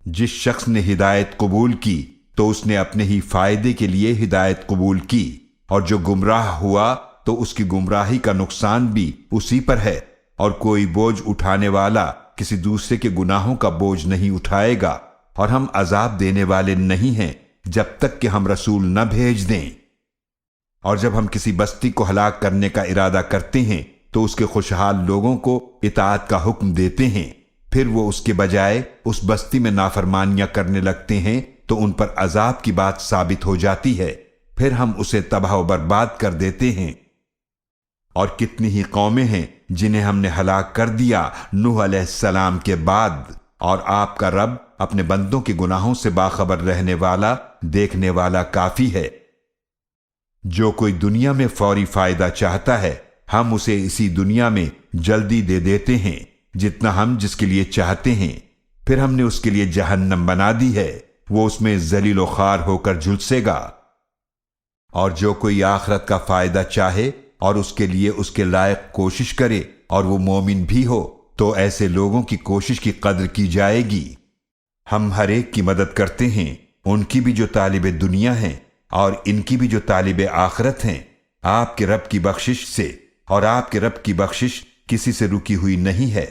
جس شخص نے ہدایت قبول کی تو اس نے اپنے ہی فائدے کے لیے ہدایت قبول کی، اور جو گمراہ ہوا تو اس کی گمراہی کا نقصان بھی اسی پر ہے، اور کوئی بوجھ اٹھانے والا کسی دوسرے کے گناہوں کا بوجھ نہیں اٹھائے گا، اور ہم عذاب دینے والے نہیں ہیں جب تک کہ ہم رسول نہ بھیج دیں۔ اور جب ہم کسی بستی کو ہلاک کرنے کا ارادہ کرتے ہیں تو اس کے خوشحال لوگوں کو اطاعت کا حکم دیتے ہیں، پھر وہ اس کے بجائے اس بستی میں نافرمانیاں کرنے لگتے ہیں تو ان پر عذاب کی بات ثابت ہو جاتی ہے، پھر ہم اسے تباہ و برباد کر دیتے ہیں۔ اور کتنی ہی قومیں ہیں جنہیں ہم نے ہلاک کر دیا نوح علیہ السلام کے بعد، اور آپ کا رب اپنے بندوں کے گناہوں سے باخبر رہنے والا، دیکھنے والا کافی ہے۔ جو کوئی دنیا میں فوری فائدہ چاہتا ہے ہم اسے اسی دنیا میں جلدی دے دیتے ہیں جتنا ہم جس کے لیے چاہتے ہیں، پھر ہم نے اس کے لیے جہنم بنا دی ہے، وہ اس میں ذلیل و خوار ہو کر جھلسے گا۔ اور جو کوئی آخرت کا فائدہ چاہے اور اس کے لیے اس کے لائق کوشش کرے اور وہ مومن بھی ہو تو ایسے لوگوں کی کوشش کی قدر کی جائے گی۔ ہم ہر ایک کی مدد کرتے ہیں، ان کی بھی جو طالب دنیا ہیں اور ان کی بھی جو طالب آخرت ہیں، آپ کے رب کی بخشش سے، اور آپ کے رب کی بخشش کسی سے رکی ہوئی نہیں ہے۔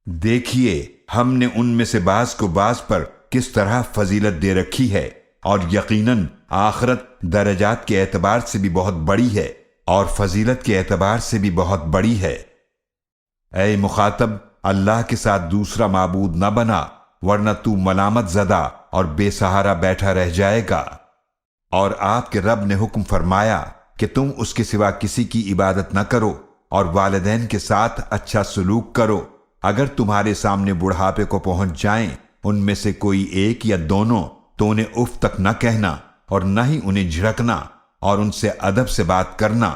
دیکھیے ہم نے ان میں سے بعض کو بعض پر کس طرح فضیلت دے رکھی ہے، اور یقیناً آخرت درجات کے اعتبار سے بھی بہت بڑی ہے اور فضیلت کے اعتبار سے بھی بہت بڑی ہے۔ اے مخاطب، اللہ کے ساتھ دوسرا معبود نہ بنا، ورنہ تو ملامت زدہ اور بے سہارا بیٹھا رہ جائے گا۔ اور آپ کے رب نے حکم فرمایا کہ تم اس کے سوا کسی کی عبادت نہ کرو، اور والدین کے ساتھ اچھا سلوک کرو۔ اگر تمہارے سامنے بڑھاپے کو پہنچ جائیں ان میں سے کوئی ایک یا دونوں تو انہیں اف تک نہ کہنا، اور نہ ہی انہیں جھڑکنا، اور ان سے ادب سے بات کرنا،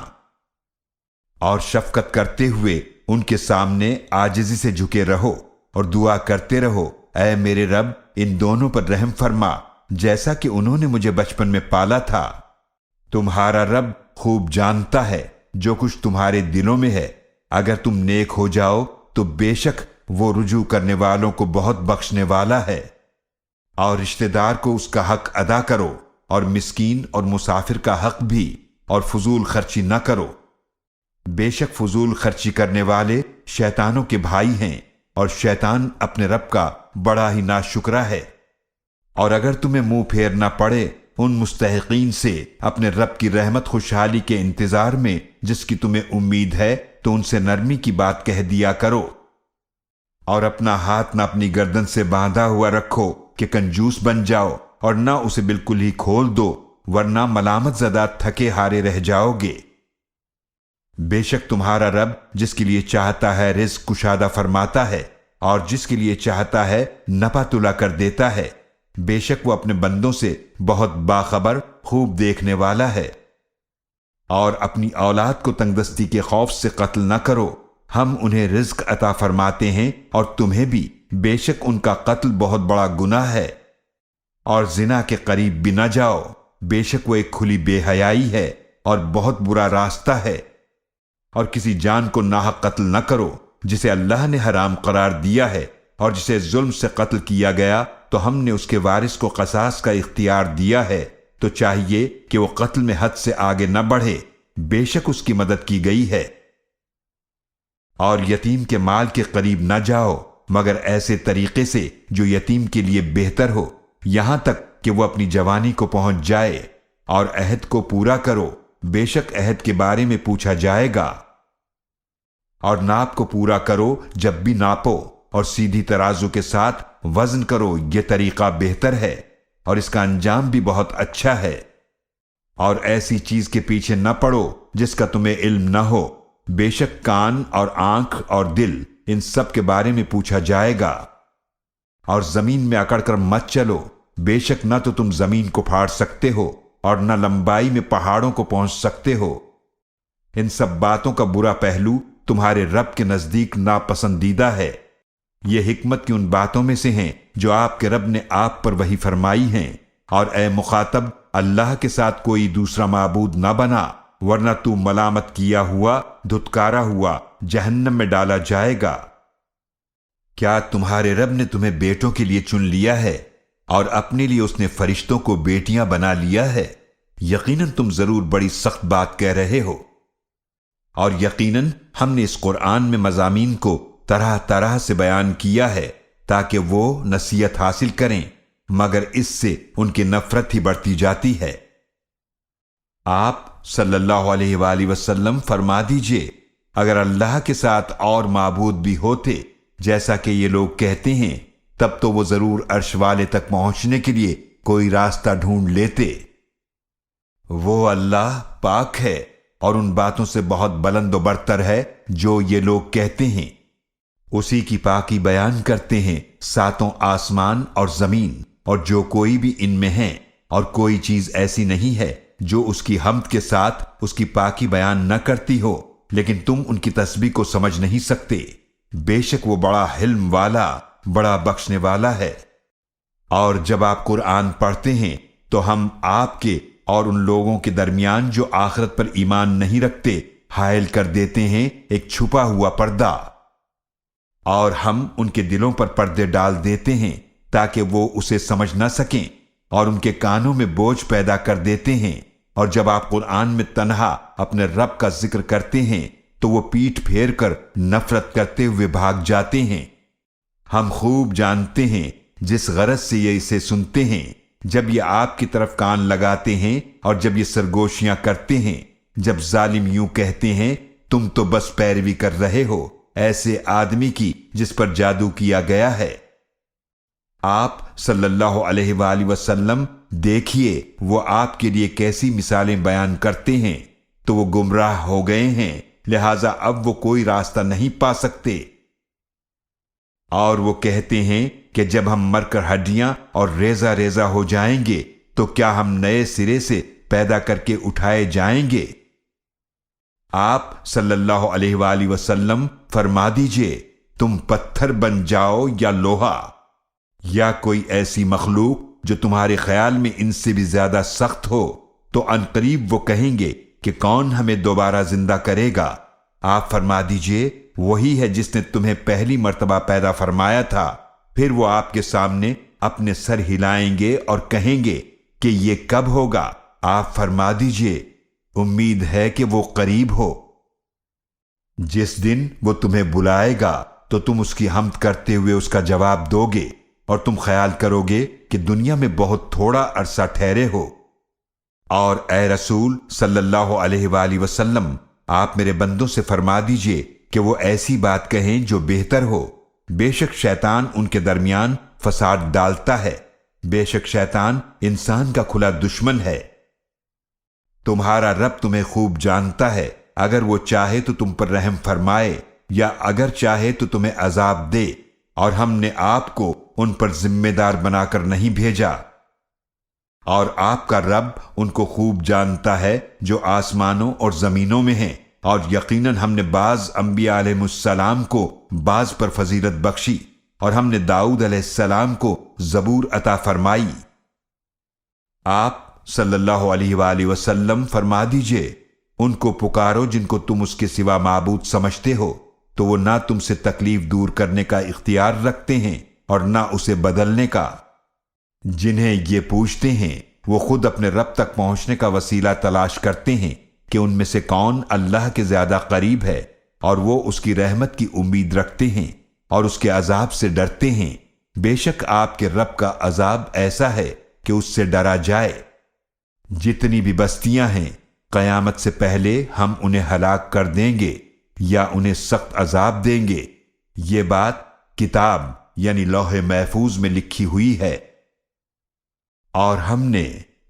اور شفقت کرتے ہوئے ان کے سامنے عاجزی سے جھکے رہو، اور دعا کرتے رہو، اے میرے رب ان دونوں پر رحم فرما جیسا کہ انہوں نے مجھے بچپن میں پالا تھا۔ تمہارا رب خوب جانتا ہے جو کچھ تمہارے دلوں میں ہے، اگر تم نیک ہو جاؤ تو بے شک وہ رجوع کرنے والوں کو بہت بخشنے والا ہے۔ اور رشتہ دار کو اس کا حق ادا کرو، اور مسکین اور مسافر کا حق بھی، اور فضول خرچی نہ کرو۔ بے شک فضول خرچی کرنے والے شیطانوں کے بھائی ہیں، اور شیطان اپنے رب کا بڑا ہی ناشکرا ہے۔ اور اگر تمہیں منہ پھیرنا پڑے ان مستحقین سے اپنے رب کی رحمت خوشحالی کے انتظار میں جس کی تمہیں امید ہے تو ان سے نرمی کی بات کہہ دیا کرو، اور اپنا ہاتھ نہ اپنی گردن سے باندھا ہوا رکھو کہ کنجوس بن جاؤ، اور نہ اسے بالکل ہی کھول دو ورنہ ملامت زدہ تھکے ہارے رہ جاؤ گے۔ بے شک تمہارا رب جس کے لیے چاہتا ہے رزق کشادہ فرماتا ہے، اور جس کے لیے چاہتا ہے نپا تلا کر دیتا ہے۔ بے شک وہ اپنے بندوں سے بہت باخبر، خوب دیکھنے والا ہے۔ اور اپنی اولاد کو تنگ دستی کے خوف سے قتل نہ کرو، ہم انہیں رزق عطا فرماتے ہیں اور تمہیں بھی، بے شک ان کا قتل بہت بڑا گناہ ہے۔ اور زنا کے قریب بھی نہ جاؤ، بے شک وہ ایک کھلی بے حیائی ہے اور بہت برا راستہ ہے۔ اور کسی جان کو ناحق قتل نہ کرو جسے اللہ نے حرام قرار دیا ہے، اور جسے ظلم سے قتل کیا گیا تو ہم نے اس کے وارث کو قصاص کا اختیار دیا ہے، تو چاہیے کہ وہ قتل میں حد سے آگے نہ بڑھے، بے شک اس کی مدد کی گئی ہے۔ اور یتیم کے مال کے قریب نہ جاؤ مگر ایسے طریقے سے جو یتیم کے لیے بہتر ہو، یہاں تک کہ وہ اپنی جوانی کو پہنچ جائے، اور عہد کو پورا کرو، بے شک عہد کے بارے میں پوچھا جائے گا۔ اور ناپ کو پورا کرو جب بھی ناپو، اور سیدھی ترازو کے ساتھ وزن کرو، یہ طریقہ بہتر ہے اور اس کا انجام بھی بہت اچھا ہے۔ اور ایسی چیز کے پیچھے نہ پڑو جس کا تمہیں علم نہ ہو، بے شک کان اور آنکھ اور دل ان سب کے بارے میں پوچھا جائے گا۔ اور زمین میں اکڑ کر مت چلو، بے شک نہ تو تم زمین کو پھاڑ سکتے ہو اور نہ لمبائی میں پہاڑوں کو پہنچ سکتے ہو۔ ان سب باتوں کا برا پہلو تمہارے رب کے نزدیک ناپسندیدہ ہے۔ یہ حکمت کی ان باتوں میں سے ہیں جو آپ کے رب نے آپ پر وحی فرمائی ہیں۔ اور اے مخاطب، اللہ کے ساتھ کوئی دوسرا معبود نہ بنا، ورنہ تو ملامت کیا ہوا، دھتکارا ہوا جہنم میں ڈالا جائے گا۔ کیا تمہارے رب نے تمہیں بیٹوں کے لیے چن لیا ہے اور اپنے لیے اس نے فرشتوں کو بیٹیاں بنا لیا ہے؟ یقیناً تم ضرور بڑی سخت بات کہہ رہے ہو۔ اور یقیناً ہم نے اس قرآن میں مضامین کو طرح طرح سے بیان کیا ہے تاکہ وہ نصیحت حاصل کریں، مگر اس سے ان کی نفرت ہی بڑھتی جاتی ہے۔ آپ صلی اللہ علیہ وآلہ وسلم فرما دیجئے، اگر اللہ کے ساتھ اور معبود بھی ہوتے جیسا کہ یہ لوگ کہتے ہیں، تب تو وہ ضرور عرش والے تک پہنچنے کے لیے کوئی راستہ ڈھونڈ لیتے۔ وہ اللہ پاک ہے اور ان باتوں سے بہت بلند و برتر ہے جو یہ لوگ کہتے ہیں۔ اسی کی پاکی بیان کرتے ہیں ساتوں آسمان اور زمین اور جو کوئی بھی ان میں ہیں، اور کوئی چیز ایسی نہیں ہے جو اس کی حمد کے ساتھ اس کی پاکی بیان نہ کرتی ہو، لیکن تم ان کی تسبیح کو سمجھ نہیں سکتے۔ بے شک وہ بڑا حلم والا، بڑا بخشنے والا ہے۔ اور جب آپ قرآن پڑھتے ہیں تو ہم آپ کے اور ان لوگوں کے درمیان جو آخرت پر ایمان نہیں رکھتے حائل کر دیتے ہیں ایک چھپا ہوا پردہ، اور ہم ان کے دلوں پر پردے ڈال دیتے ہیں تاکہ وہ اسے سمجھ نہ سکیں، اور ان کے کانوں میں بوجھ پیدا کر دیتے ہیں، اور جب آپ قرآن میں تنہا اپنے رب کا ذکر کرتے ہیں تو وہ پیٹھ پھیر کر نفرت کرتے ہوئے بھاگ جاتے ہیں۔ ہم خوب جانتے ہیں جس غرض سے یہ اسے سنتے ہیں، جب یہ آپ کی طرف کان لگاتے ہیں اور جب یہ سرگوشیاں کرتے ہیں، جب ظالم یوں کہتے ہیں تم تو بس پیروی کر رہے ہو ایسے آدمی کی جس پر جادو کیا گیا ہے۔ آپ صلی اللہ علیہ وآلہ وسلم دیکھیے وہ آپ کے لیے کیسی مثالیں بیان کرتے ہیں، تو وہ گمراہ ہو گئے ہیں، لہذا اب وہ کوئی راستہ نہیں پا سکتے۔ اور وہ کہتے ہیں کہ جب ہم مر کر ہڈیاں اور ریزہ ریزہ ہو جائیں گے تو کیا ہم نئے سرے سے پیدا کر کے اٹھائے جائیں گے؟ آپ صلی اللہ علیہ وآلہ وسلم فرما دیجئے، تم پتھر بن جاؤ یا لوہا، یا کوئی ایسی مخلوق جو تمہارے خیال میں ان سے بھی زیادہ سخت ہو، تو عنقریب وہ کہیں گے کہ کون ہمیں دوبارہ زندہ کرے گا؟ آپ فرما دیجئے، وہی ہے جس نے تمہیں پہلی مرتبہ پیدا فرمایا تھا۔ پھر وہ آپ کے سامنے اپنے سر ہلائیں گے اور کہیں گے کہ یہ کب ہوگا؟ آپ فرما دیجئے، امید ہے کہ وہ قریب ہو۔ جس دن وہ تمہیں بلائے گا تو تم اس کی حمد کرتے ہوئے اس کا جواب دو گے، اور تم خیال کرو گے کہ دنیا میں بہت تھوڑا عرصہ ٹھہرے ہو۔ اور اے رسول صلی اللہ علیہ وآلہ وسلم، آپ میرے بندوں سے فرما دیجئے کہ وہ ایسی بات کہیں جو بہتر ہو۔ بے شک شیطان ان کے درمیان فساد ڈالتا ہے، بے شک شیطان انسان کا کھلا دشمن ہے۔ تمہارا رب تمہیں خوب جانتا ہے، اگر وہ چاہے تو تم پر رحم فرمائے، یا اگر چاہے تو تمہیں عذاب دے، اور ہم نے آپ کو ان پر ذمہ دار بنا کر نہیں بھیجا۔ اور آپ کا رب ان کو خوب جانتا ہے جو آسمانوں اور زمینوں میں ہیں، اور یقیناً ہم نے بعض انبیاء علیہ السلام کو بعض پر فضیلت بخشی، اور ہم نے داؤد علیہ السلام کو زبور عطا فرمائی۔ آپ صلی اللہ علیہ وآلہ وسلم فرما دیجئے، ان کو پکارو جن کو تم اس کے سوا معبود سمجھتے ہو، تو وہ نہ تم سے تکلیف دور کرنے کا اختیار رکھتے ہیں اور نہ اسے بدلنے کا۔ جنہیں یہ پوچھتے ہیں وہ خود اپنے رب تک پہنچنے کا وسیلہ تلاش کرتے ہیں کہ ان میں سے کون اللہ کے زیادہ قریب ہے، اور وہ اس کی رحمت کی امید رکھتے ہیں اور اس کے عذاب سے ڈرتے ہیں۔ بے شک آپ کے رب کا عذاب ایسا ہے کہ اس سے ڈرا جائے۔ جتنی بھی بستیاں ہیں قیامت سے پہلے ہم انہیں ہلاک کر دیں گے یا انہیں سخت عذاب دیں گے۔ یہ بات کتاب یعنی لوح محفوظ میں لکھی ہوئی ہے۔ اور ہم نے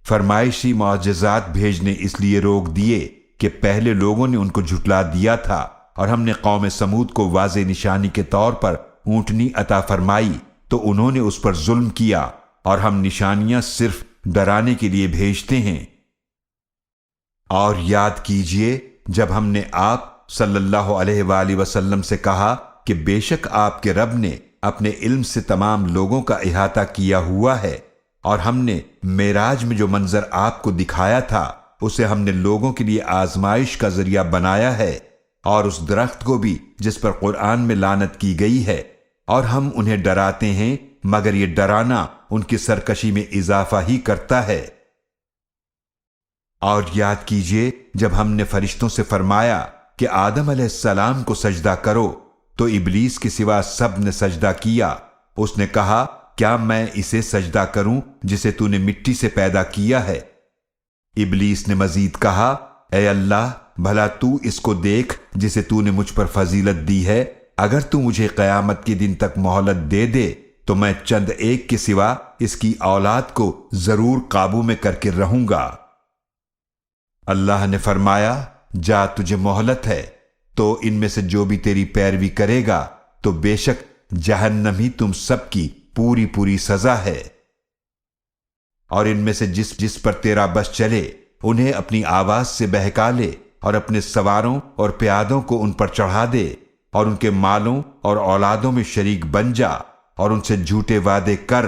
فرمائشی معجزات بھیجنے اس لیے روک دیے کہ پہلے لوگوں نے ان کو جھٹلا دیا تھا، اور ہم نے قوم سمود کو واضح نشانی کے طور پر اونٹنی عطا فرمائی تو انہوں نے اس پر ظلم کیا، اور ہم نشانیاں صرف ڈرانے کے لیے بھیجتے ہیں۔ اور یاد کیجئے جب ہم نے آپ صلی اللہ علیہ وآلہ وسلم سے کہا کہ بے شک آپ کے رب نے اپنے علم سے تمام لوگوں کا احاطہ کیا ہوا ہے، اور ہم نے معراج میں جو منظر آپ کو دکھایا تھا اسے ہم نے لوگوں کے لیے آزمائش کا ذریعہ بنایا ہے، اور اس درخت کو بھی جس پر قرآن میں لعنت کی گئی ہے، اور ہم انہیں ڈراتے ہیں مگر یہ ڈرانا ان کی سرکشی میں اضافہ ہی کرتا ہے۔ اور یاد کیجئے جب ہم نے فرشتوں سے فرمایا کہ آدم علیہ السلام کو سجدہ کرو تو ابلیس کے سوا سب نے سجدہ کیا۔ اس نے کہا کیا میں اسے سجدہ کروں جسے تو نے مٹی سے پیدا کیا ہے؟ ابلیس نے مزید کہا اے اللہ بھلا تو اس کو دیکھ جسے تو نے مجھ پر فضیلت دی ہے، اگر تو مجھے قیامت کے دن تک مہلت دے دے تو میں چند ایک کے سوا اس کی اولاد کو ضرور قابو میں کر کے رہوں گا۔ اللہ نے فرمایا جا تجھے مہلت ہے، تو ان میں سے جو بھی تیری پیروی کرے گا تو بے شک جہنم ہی تم سب کی پوری پوری سزا ہے۔ اور ان میں سے جس پر تیرا بس چلے انہیں اپنی آواز سے بہکا لے اور اپنے سواروں اور پیادوں کو ان پر چڑھا دے اور ان کے مالوں اور اولادوں میں شریک بن جا اور ان سے جھوٹے وعدے کر،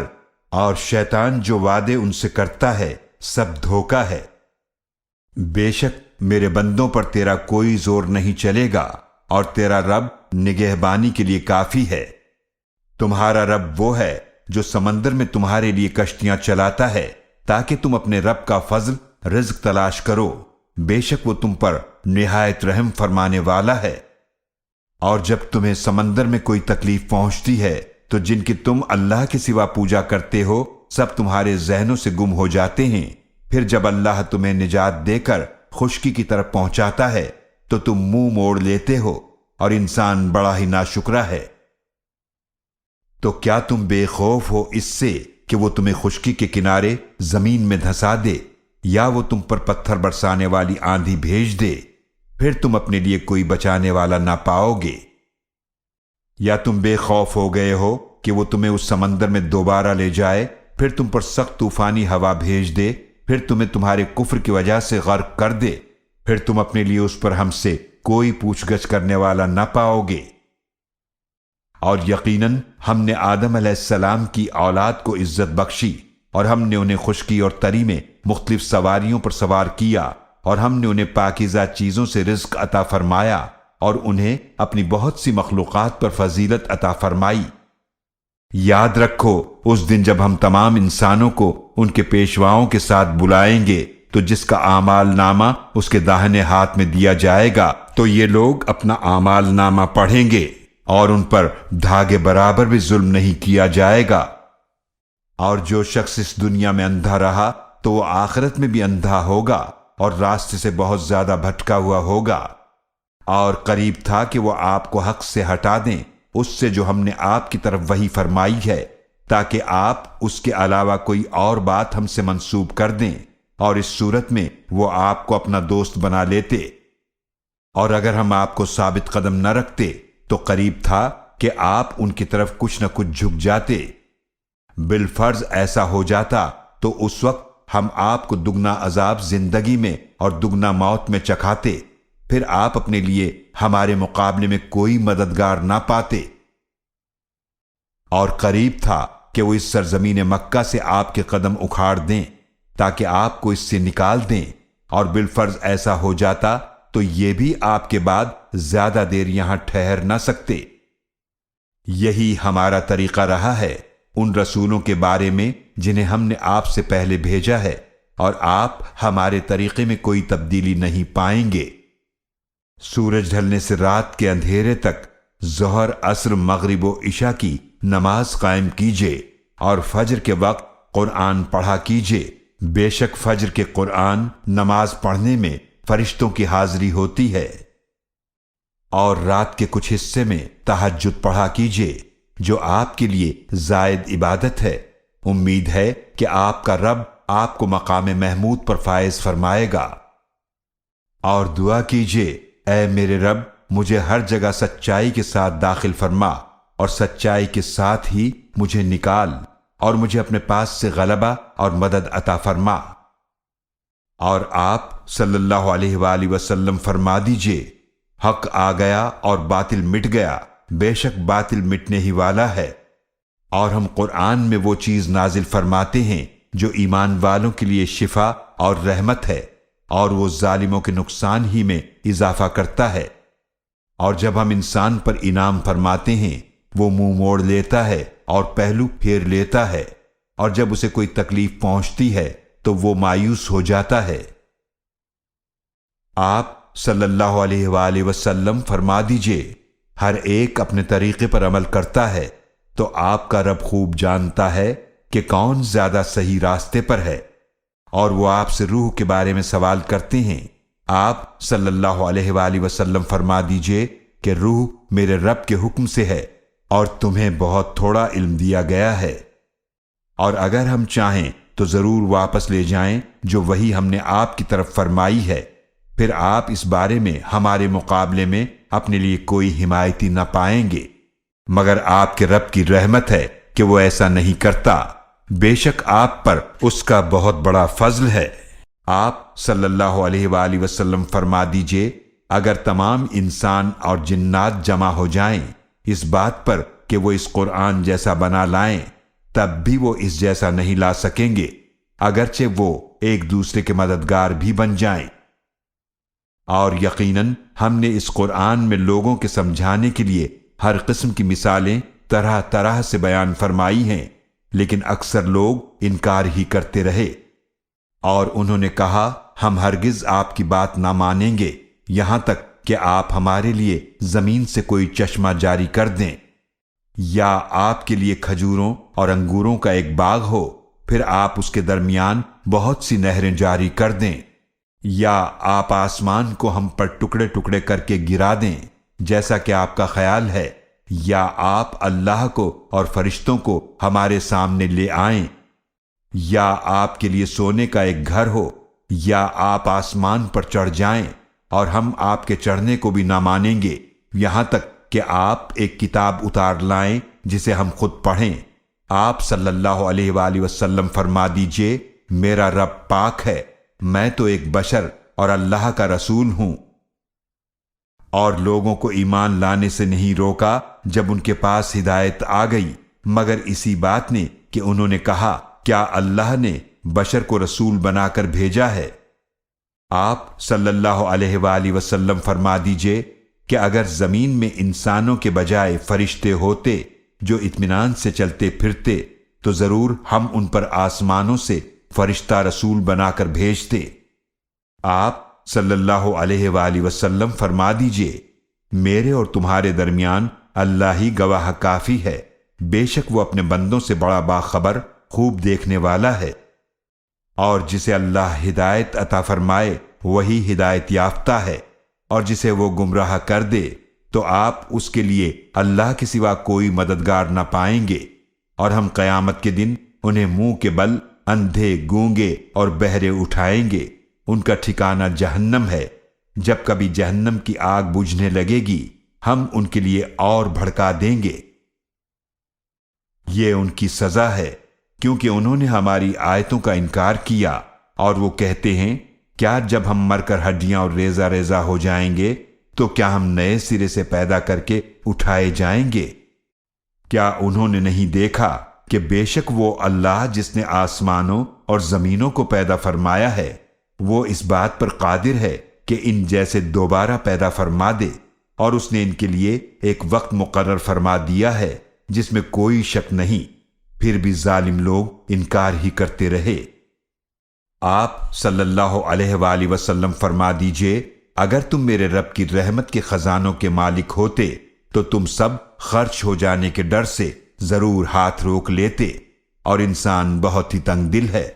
اور شیطان جو وعدے ان سے کرتا ہے سب دھوکہ ہے۔ بے شک میرے بندوں پر تیرا کوئی زور نہیں چلے گا اور تیرا رب نگہبانی کے لیے کافی ہے۔ تمہارا رب وہ ہے جو سمندر میں تمہارے لیے کشتیاں چلاتا ہے تاکہ تم اپنے رب کا فضل رزق تلاش کرو، بے شک وہ تم پر نہایت رحم فرمانے والا ہے۔ اور جب تمہیں سمندر میں کوئی تکلیف پہنچتی ہے تو جن کی تم اللہ کے سوا پوجا کرتے ہو سب تمہارے ذہنوں سے گم ہو جاتے ہیں، پھر جب اللہ تمہیں نجات دے کر خشکی کی طرف پہنچاتا ہے تو تم منہ موڑ لیتے ہو، اور انسان بڑا ہی ناشکرا ہے۔ تو کیا تم بے خوف ہو اس سے کہ وہ تمہیں خشکی کے کنارے زمین میں دھسا دے، یا وہ تم پر پتھر برسانے والی آندھی بھیج دے، پھر تم اپنے لیے کوئی بچانے والا نہ پاؤ گے؟ یا تم بے خوف ہو گئے ہو کہ وہ تمہیں اس سمندر میں دوبارہ لے جائے، پھر تم پر سخت طوفانی ہوا بھیج دے، پھر تمہیں تمہارے کفر کی وجہ سے غرق کر دے، پھر تم اپنے لیے اس پر ہم سے کوئی پوچھ گچھ کرنے والا نہ پاؤ گے؟ اور یقیناً ہم نے آدم علیہ السلام کی اولاد کو عزت بخشی، اور ہم نے انہیں خشکی اور تری میں مختلف سواریوں پر سوار کیا، اور ہم نے انہیں پاکیزہ چیزوں سے رزق عطا فرمایا، اور انہیں اپنی بہت سی مخلوقات پر فضیلت عطا فرمائی۔ یاد رکھو اس دن جب ہم تمام انسانوں کو ان کے پیشواؤں کے ساتھ بلائیں گے تو جس کا اعمال نامہ اس کے داہنے ہاتھ میں دیا جائے گا تو یہ لوگ اپنا اعمال نامہ پڑھیں گے، اور ان پر دھاگے برابر بھی ظلم نہیں کیا جائے گا۔ اور جو شخص اس دنیا میں اندھا رہا تو وہ آخرت میں بھی اندھا ہوگا اور راستے سے بہت زیادہ بھٹکا ہوا ہوگا۔ اور قریب تھا کہ وہ آپ کو حق سے ہٹا دیں اس سے جو ہم نے آپ کی طرف وحی فرمائی ہے، تاکہ آپ اس کے علاوہ کوئی اور بات ہم سے منسوب کر دیں، اور اس صورت میں وہ آپ کو اپنا دوست بنا لیتے۔ اور اگر ہم آپ کو ثابت قدم نہ رکھتے تو قریب تھا کہ آپ ان کی طرف کچھ نہ کچھ جھک جاتے۔ بالفرض ایسا ہو جاتا تو اس وقت ہم آپ کو دگنا عذاب زندگی میں اور دگنا موت میں چکھاتے، پھر آپ اپنے لیے ہمارے مقابلے میں کوئی مددگار نہ پاتے۔ اور قریب تھا کہ وہ اس سرزمین مکہ سے آپ کے قدم اکھاڑ دیں تاکہ آپ کو اس سے نکال دیں، اور بالفرض ایسا ہو جاتا تو یہ بھی آپ کے بعد زیادہ دیر یہاں ٹھہر نہ سکتے۔ یہی ہمارا طریقہ رہا ہے ان رسولوں کے بارے میں جنہیں ہم نے آپ سے پہلے بھیجا ہے، اور آپ ہمارے طریقے میں کوئی تبدیلی نہیں پائیں گے۔ سورج ڈھلنے سے رات کے اندھیرے تک ظہر، عصر، مغرب و عشاء کی نماز قائم کیجیے، اور فجر کے وقت قرآن پڑھا کیجیے، بے شک فجر کے قرآن نماز پڑھنے میں فرشتوں کی حاضری ہوتی ہے۔ اور رات کے کچھ حصے میں تہجد پڑھا کیجیے جو آپ کے لیے زائد عبادت ہے۔ امید ہے کہ آپ کا رب آپ کو مقام محمود پر فائز فرمائے گا۔ اور دعا کیجیے اے میرے رب مجھے ہر جگہ سچائی کے ساتھ داخل فرما، اور سچائی کے ساتھ ہی مجھے نکال، اور مجھے اپنے پاس سے غلبہ اور مدد عطا فرما۔ اور آپ صلی اللہ علیہ وآلہ وسلم فرما دیجئے حق آ گیا اور باطل مٹ گیا، بے شک باطل مٹنے ہی والا ہے۔ اور ہم قرآن میں وہ چیز نازل فرماتے ہیں جو ایمان والوں کے لیے شفا اور رحمت ہے، اور وہ ظالموں کے نقصان ہی میں اضافہ کرتا ہے۔ اور جب ہم انسان پر انعام فرماتے ہیں وہ منہ موڑ لیتا ہے اور پہلو پھیر لیتا ہے، اور جب اسے کوئی تکلیف پہنچتی ہے تو وہ مایوس ہو جاتا ہے۔ آپ صلی اللہ علیہ وآلہ وسلم فرما دیجئے، ہر ایک اپنے طریقے پر عمل کرتا ہے تو آپ کا رب خوب جانتا ہے کہ کون زیادہ صحیح راستے پر ہے، اور وہ آپ سے روح کے بارے میں سوال کرتے ہیں۔ آپ صلی اللہ علیہ وآلہ وسلم فرما دیجئے کہ روح میرے رب کے حکم سے ہے، اور تمہیں بہت تھوڑا علم دیا گیا ہے، اور اگر ہم چاہیں تو ضرور واپس لے جائیں جو وہی ہم نے آپ کی طرف فرمائی ہے، پھر آپ اس بارے میں ہمارے مقابلے میں اپنے لیے کوئی حمایتی نہ پائیں گے، مگر آپ کے رب کی رحمت ہے کہ وہ ایسا نہیں کرتا، بے شک آپ پر اس کا بہت بڑا فضل ہے۔ آپ صلی اللہ علیہ وآلہ وسلم فرما دیجئے، اگر تمام انسان اور جنات جمع ہو جائیں اس بات پر کہ وہ اس قرآن جیسا بنا لائیں، تب بھی وہ اس جیسا نہیں لا سکیں گے، اگرچہ وہ ایک دوسرے کے مددگار بھی بن جائیں۔ اور یقیناً ہم نے اس قرآن میں لوگوں کے سمجھانے کے لیے ہر قسم کی مثالیں طرح طرح سے بیان فرمائی ہیں، لیکن اکثر لوگ انکار ہی کرتے رہے۔ اور انہوں نے کہا، ہم ہرگز آپ کی بات نہ مانیں گے یہاں تک کہ آپ ہمارے لیے زمین سے کوئی چشمہ جاری کر دیں، یا آپ کے لیے کھجوروں اور انگوروں کا ایک باغ ہو، پھر آپ اس کے درمیان بہت سی نہریں جاری کر دیں، یا آپ آسمان کو ہم پر ٹکڑے ٹکڑے کر کے گرا دیں جیسا کہ آپ کا خیال ہے، یا آپ اللہ کو اور فرشتوں کو ہمارے سامنے لے آئیں، یا آپ کے لیے سونے کا ایک گھر ہو، یا آپ آسمان پر چڑھ جائیں اور ہم آپ کے چڑھنے کو بھی نہ مانیں گے یہاں تک کہ آپ ایک کتاب اتار لائیں جسے ہم خود پڑھیں۔ آپ صلی اللہ علیہ وآلہ وسلم فرما دیجئے، میرا رب پاک ہے، میں تو ایک بشر اور اللہ کا رسول ہوں۔ اور لوگوں کو ایمان لانے سے نہیں روکا جب ان کے پاس ہدایت آ گئی، مگر اسی بات نے کہ انہوں نے کہا، کیا اللہ نے بشر کو رسول بنا کر بھیجا ہے؟ آپ صلی اللہ علیہ وآلہ وسلم فرما دیجئے کہ اگر زمین میں انسانوں کے بجائے فرشتے ہوتے جو اطمینان سے چلتے پھرتے تو ضرور ہم ان پر آسمانوں سے فرشتہ رسول بنا کر بھیجتے۔ آپ صلی اللہ علیہ وآلہ وسلم فرما دیجئے، میرے اور تمہارے درمیان اللہ ہی گواہ کافی ہے، بے شک وہ اپنے بندوں سے بڑا باخبر خوب دیکھنے والا ہے۔ اور جسے اللہ ہدایت عطا فرمائے وہی ہدایت یافتہ ہے، اور جسے وہ گمراہ کر دے تو آپ اس کے لیے اللہ کے سوا کوئی مددگار نہ پائیں گے، اور ہم قیامت کے دن انہیں منہ کے بل اندھے، گونگے اور بہرے اٹھائیں گے، ان کا ٹھکانہ جہنم ہے، جب کبھی جہنم کی آگ بجھنے لگے گی ہم ان کے لیے اور بھڑکا دیں گے۔ یہ ان کی سزا ہے کیونکہ انہوں نے ہماری آیتوں کا انکار کیا، اور وہ کہتے ہیں، کیا جب ہم مر کر ہڈیاں اور ریزہ ریزہ ہو جائیں گے تو کیا ہم نئے سرے سے پیدا کر کے اٹھائے جائیں گے؟ کیا انہوں نے نہیں دیکھا کہ بے شک وہ اللہ جس نے آسمانوں اور زمینوں کو پیدا فرمایا ہے، وہ اس بات پر قادر ہے کہ ان جیسے دوبارہ پیدا فرما دے، اور اس نے ان کے لیے ایک وقت مقرر فرما دیا ہے جس میں کوئی شک نہیں، پھر بھی ظالم لوگ انکار ہی کرتے رہے۔ آپ صلی اللہ علیہ وآلہ وسلم فرما دیجئے، اگر تم میرے رب کی رحمت کے خزانوں کے مالک ہوتے تو تم سب خرچ ہو جانے کے ڈر سے ضرور ہاتھ روک لیتے، اور انسان بہت ہی تنگ دل ہے۔